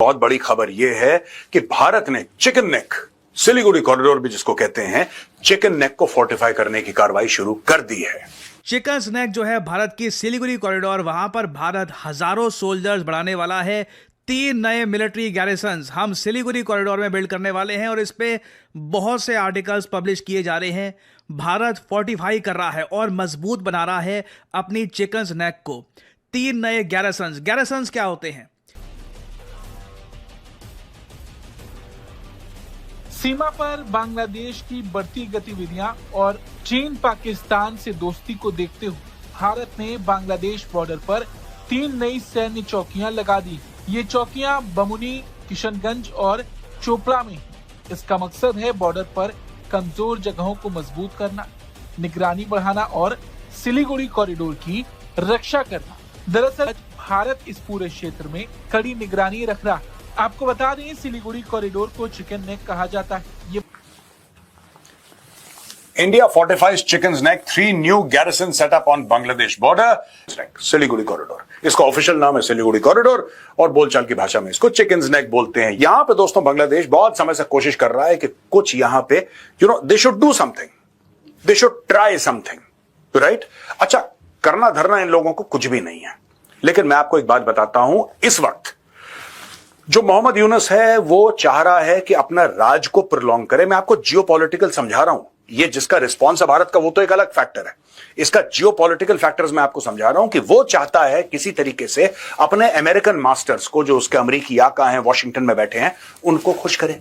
बहुत बड़ी खबर यह है कि भारत ने चिकन नेक, सिलीगुड़ी कॉरिडोर भी जिसको कहते हैं, चिकन नेक को फोर्टिफाई करने की कार्रवाई शुरू कर दी है। चिकन नेक जो है भारत की सिलीगुड़ी कॉरिडोर, वहां पर भारत हजारों सोल्जर्स बढ़ाने वाला है। 3 नए मिलिट्री गैरिसन्स हम सिलीगुड़ी कॉरिडोर में बिल्ड करने वाले हैं और इस पे बहुत से आर्टिकल्स पब्लिश किए जा रहे हैं। भारत फोर्टिफाई कर रहा है और मजबूत बना रहा है अपनी चिकन नेक को। 3 नए गैरिसन्स क्या होते हैं? सीमा पर बांग्लादेश की बढ़ती गतिविधियां और चीन पाकिस्तान से दोस्ती को देखते हुए भारत ने बांग्लादेश बॉर्डर पर 3 नई सैन्य चौकियां लगा दी। ये चौकियां बमुनी, किशनगंज और चोपड़ा में हैं। इसका मकसद है बॉर्डर पर कमजोर जगहों को मजबूत करना, निगरानी बढ़ाना और सिलीगुड़ी कॉरिडोर की रक्षा करना। दरअसल भारत इस पूरे क्षेत्र में कड़ी निगरानी रख रहा है। आपको बता दें, सिलीगुड़ी कॉरिडोर को चिकन नेक कहा जाता है। ये India fortifies chicken neck, 3 new garrison setup on Bangladesh border. Siliguri corridor, इसका ऑफिशियल नाम है सिलीगुड़ी कॉरिडोर और बोलचाल की भाषा में इसको चिकन नेक बोलते हैं। यहां पे दोस्तों बांग्लादेश बहुत समय से कोशिश कर रहा है कि कुछ यहां पे they should do something, they should try something, right? अच्छा, करना धरना इन लोगों को कुछ भी नहीं है, लेकिन मैं आपको एक बात बताता हूं। इस वक्त जो मोहम्मद यूनुस है वो चाह रहा है कि अपना राज को प्रोलॉन्ग करे। मैं आपको जियोपॉलिटिकल समझा रहा हूं। ये जिसका रिस्पॉन्स है भारत का वो तो एक अलग फैक्टर है, इसका जियोपॉलिटिकल फैक्टर्स मैं आपको समझा रहा हूं कि वो चाहता है किसी तरीके से अपने अमेरिकन मास्टर्स को, जो उसके अमरीकी आका हैं, वॉशिंगटन में बैठे हैं, उनको खुश करे।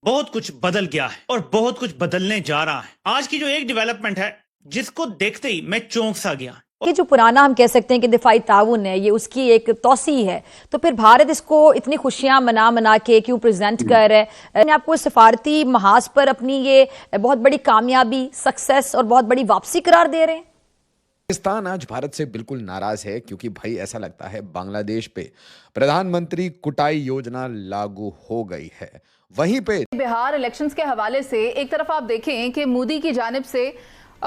बहुत कुछ बदल गया है और बहुत कुछ बदलने जा रहा है। आज की जो एक डेवलपमेंट है जिसको देखते ही मैं चौंक सा गया। ये जो पुराना हम कह सकते हैं कि दिफाई ताउन है, ये उसकी एक तौसी है, तो फिर भारत इसको इतनी खुशियां मना के क्यों प्रेजेंट कर रहा है? आपको सफारती महाज पर अपनी ये बहुत बड़ी कामयाबी, सक्सेस और बहुत बड़ी वापसी करार दे रहे हैं। पाकिस्तान आज भारत से बिल्कुल नाराज है क्योंकि भाई ऐसा लगता है बांग्लादेश पे प्रधानमंत्री कुटाई योजना लागू हो गई है। वहीं पे बिहार इलेक्शंस के हवाले से एक तरफ आप देखें कि मोदी की जानिब से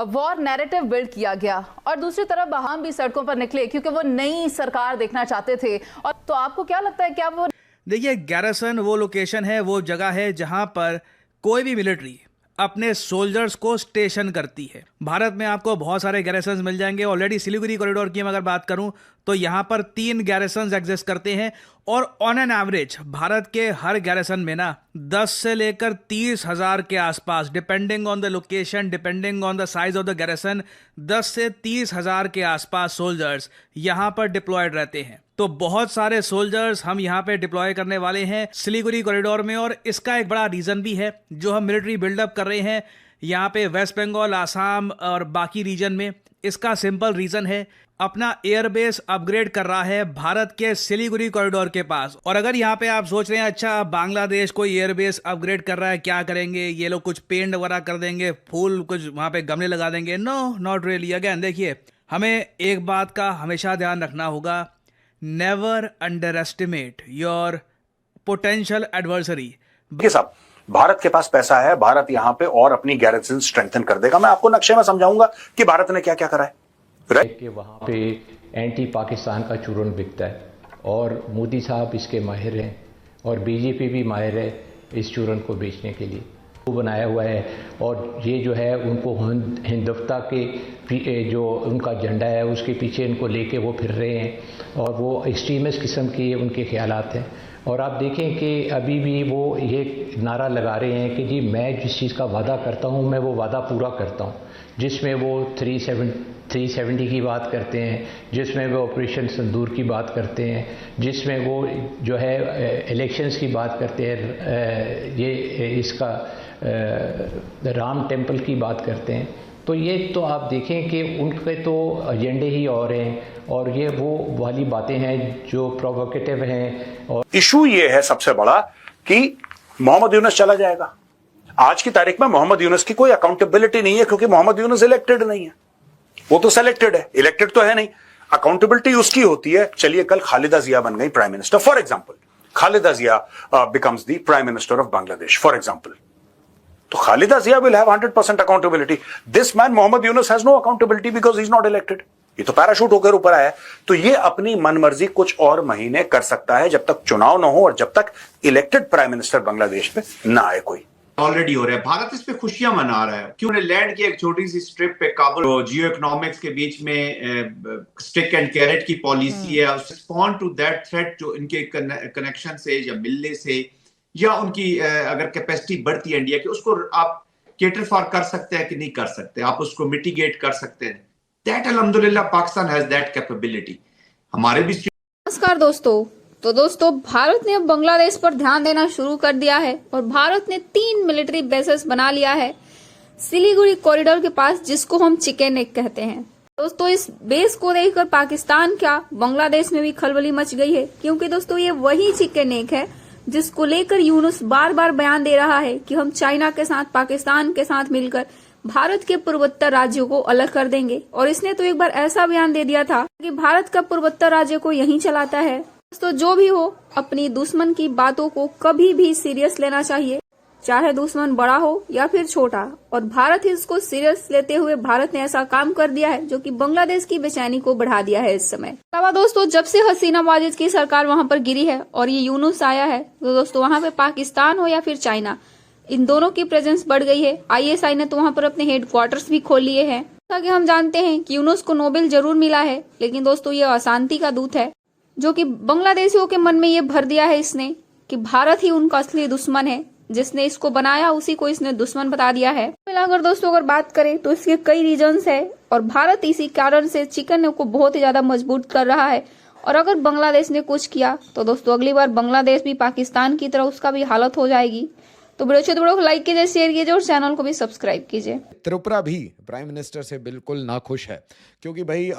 वॉर नैरेटिव बिल्ड किया गया और दूसरी तरफ हम भी सड़कों पर निकले क्योंकि वो नई सरकार देखना चाहते थे। और तो आपको क्या लगता है, क्या वो देखिए, गैरिसन वो लोकेशन है, वो जगह है जहां पर कोई भी मिलिट्री अपने सोल्जर्स को स्टेशन करती है। भारत में आपको बहुत सारे गैरिसन्स मिल जाएंगे। ऑलरेडी सिलीगुड़ी कॉरिडोर की अगर बात करूं तो यहां पर 3 गैरिसन्स एग्जिस्ट करते हैं और ऑन एन एवरेज भारत के हर गैरिसन में ना 10 से लेकर 30 हजार के आसपास, depending on the location, depending on the size of the garrison, 10 से 30 हजार के आसपास सोल्जर्स यहां पर डिप्लॉयड रहते हैं। तो बहुत सारे सोल्जर्स हम यहां पे डिप्लॉय करने वाले हैं सिलीगुड़ी कॉरिडोर में और इसका एक बड़ा रीजन भी है जो हम मिलिट्री बिल्डअप कर रहे हैं यहाँ पे वेस्ट बंगाल, आसाम और बाकी रीजन में। इसका सिंपल रीजन है, अपना एयरबेस अपग्रेड कर रहा है भारत के सिलीगुड़ी कॉरिडोर के पास। और अगर यहाँ पे आप सोच रहे हैं अच्छा बांग्लादेश कोई एयरबेस अपग्रेड कर रहा है, क्या करेंगे ये लोग, कुछ पेंट वगैरह कर देंगे, फूल कुछ वहाँ पे गमले लगा देंगे? No, not really. अगेन देखिए, हमें एक बात का हमेशा ध्यान रखना होगा, never under estimate your potential adversary. साहब, भारत के पास पैसा है, भारत यहां पे और अपनी गैरिसन स्ट्रेंथन कर देगा। मैं आपको नक्शे में समझाऊंगा कि भारत ने क्या क्या करा है। कि वहाँ पे एंटी पाकिस्तान का चूरन बिकता है और मोदी साहब इसके माहिर हैं और बीजेपी भी माहिर है इस चूरन को बेचने के लिए। वो बनाया हुआ है और ये जो है उनको हिंदुत्व के जो उनका झंडा है उसके पीछे इनको लेके वो फिर रहे हैं और वो एक्सट्रीमिस्ट किस्म के उनके ख्यालात हैं। और आप देखें कि अभी भी वो ये नारा लगा रहे हैं कि जी मैं जिस चीज़ का वादा करता हूँ मैं वो वादा पूरा करता हूँ, जिसमें वो 370 की बात करते हैं, जिसमें वो ऑपरेशन सिंदूर की बात करते हैं, जिसमें वो जो है इलेक्शंस की बात करते हैं, ये इसका राम टेम्पल की बात करते हैं। तो ये तो आप देखें कि उनके तो एजेंडे ही और हैं और ये वो वाली बातें हैं जो प्रोवोकेटिव हैं। और इशू ये है सबसे बड़ा कि मोहम्मद यूनुस चला जाएगा। आज की तारीख में मोहम्मद यूनुस की कोई अकाउंटेबिलिटी नहीं है क्योंकि मोहम्मद यूनुस इलेक्टेड नहीं है, वो तो सेलेक्टेड है, इलेक्टेड तो है नहीं। अकाउंटेबिलिटी उसकी होती है। चलिए, कल खालिदा जिया बन गई prime minister, for example Khaleda Zia becomes the prime minister of Bangladesh, for example, तो खालिदा जिया will have 100% accountability. This man Mohammed Yunus has no accountability because he's not elected. ये तो पैराशूट होकर ऊपर आया है। तो ये अपनी मनमर्जी कुछ और महीने कर सकता है जब तक चुनाव ना हो और जब तक इलेक्टेड प्राइम मिनिस्टर बांग्लादेश में ना आए कोई। ऑलरेडी हो रहा है, भारत इस पे खुशियां मना रहा है। क्यों लैंड की एक छोटी सी स्ट्रिप पे काबुल, जियो इकोनॉमिक्स के बीच में स्टिक एंड कैरेट की पॉलिसी है, रिस्पॉन्ड टू दैट थ्रेट जो इनके कनेक्शन से या मिलने से या उनकी अगर कैपेसिटी बढ़ती है इंडिया की, उसको आप केटर फॉर कर सकते हैं कि नहीं कर सकते, आप उसको मिटिगेट कर सकते हैं। दैट अल्हम्दुलिल्लाह पाकिस्तान हैज दैट कैपेबिलिटी। हमारे भी नमस्कार दोस्तों। तो दोस्तों, भारत ने अब बांग्लादेश पर ध्यान देना शुरू कर दिया है और भारत ने 3 मिलिट्री बेसेस बना लिया है सिलीगुड़ी कॉरिडोर के पास, जिसको हम चिकन नेक कहते हैं। दोस्तों, इस बेस को देखकर पाकिस्तान क्या बांग्लादेश में भी खलबली मच गई है, क्योंकि दोस्तों ये वही चिकन नेक है जिसको लेकर यूनुस बार बार बयान दे रहा है कि हम चाइना के साथ, पाकिस्तान के साथ मिलकर भारत के पूर्वोत्तर राज्यों को अलग कर देंगे। और इसने तो एक बार ऐसा बयान दे दिया था कि भारत का पूर्वोत्तर राज्य को यही चलाता है। दोस्तों, जो भी हो, अपनी दुश्मन की बातों को कभी भी सीरियस लेना चाहिए, चाहे दुश्मन बड़ा हो या फिर छोटा। और भारत ही इसको सीरियस लेते हुए भारत ने ऐसा काम कर दिया है जो कि बांग्लादेश की बेचैनी को बढ़ा दिया है इस समय। अलावा दोस्तों, जब से हसीना वाजिद की सरकार वहां पर गिरी है और ये यूनुस आया है, तो दोस्तों वहां पे पाकिस्तान हो या फिर चाइना, इन दोनों की प्रेजेंस बढ़ गई है। ISI ने तो वहां पर अपने हेडक्वार्टर्स भी खोल लिए हैं। जैसा कि हम जानते हैं कि यूनुस को नोबेल जरूर मिला है, लेकिन दोस्तों ये अशांति का दूत है, जो कि बांग्लादेशियों के मन में ये भर दिया है इसने कि भारत ही उनका असली दुश्मन है। जिसने इसको बनाया उसी को इसने दुश्मन बता दिया है। मिलाकर दोस्तों अगर बात करें तो इसके कई रीजंस है और भारत इसी कारण से चिकन नेक को बहुत ही ज्यादा मजबूत कर रहा है। और अगर बांग्लादेश ने कुछ किया तो दोस्तों अगली बार बांग्लादेश भी पाकिस्तान की तरह उसका भी हालत हो जाएगी। तो वीडियो को लाइक कीजिए, शेयर कीजिए और चैनल को भी सब्सक्राइब कीजिए। त्रिपुरा भी प्राइम मिनिस्टर से बिल्कुल नाखुश है, क्योंकि भाई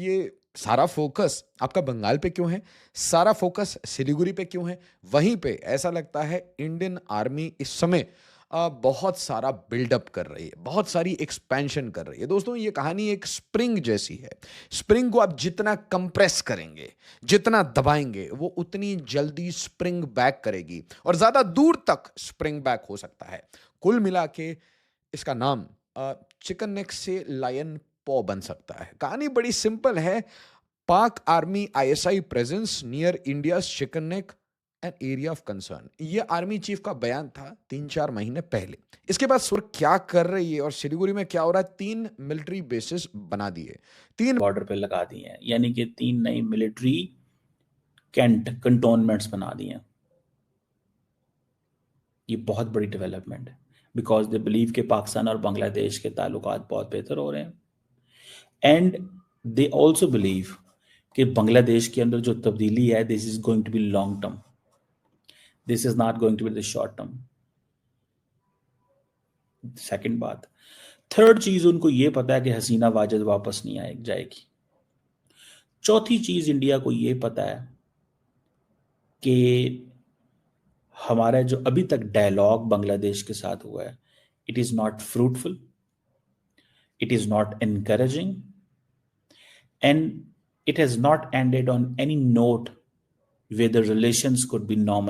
ये सारा फोकस आपका बंगाल पे क्यों है, सारा फोकस सिलीगुड़ी पे क्यों है। वहीं पे ऐसा लगता है इंडियन आर्मी इस समय बहुत सारा बिल्डअप कर रही है, बहुत सारी एक्सपेंशन कर रही है। दोस्तों, ये कहानी एक स्प्रिंग जैसी है। स्प्रिंग को आप जितना कंप्रेस करेंगे, जितना दबाएंगे, वो उतनी जल्दी स्प्रिंग बैक करेगी और ज्यादा दूर तक स्प्रिंग बैक हो सकता है। कुल मिला के इसका नाम चिकन नेक से लायन पॉ बन सकता है। कहानी बड़ी सिंपल है। पाक army ISI presence near India chicken neck an area of concern, ये आर्मी चीफ का बयान था 3-4 महीने पहले। इसके बाद सुर क्या कर रही है और सिलीगुड़ी में क्या हो रहा है, 3 मिलिट्री बेसिस बना दिए, 3 बॉर्डर पे लगा दिए हैं, यानी कि 3 नई मिलिट्री कंटोनमेंट्स बना दिए हैं। ये बहुत बड़ी डेवलपमेंट है, बिकॉज दे बिलीव कि पाकिस्तान और बांग्लादेश के ताल्लुकात बहुत बेहतर हो रहे हैं। एंड दे ऑल्सो बिलीव कि बांग्लादेश के अंदर जो तब्दीली है, this is going to be long term, this is not going to be the short term. Second बात, थर्ड चीज, उनको ये पता है कि हसीना वाजिद वापस नहीं जाएगी। चौथी चीज, इंडिया को ये पता है कि हमारा जो अभी तक डायलॉग बांग्लादेश के साथ हुआ है, it is not fruitful, it is not encouraging, and it has not ended on any note where the relations could be normalized.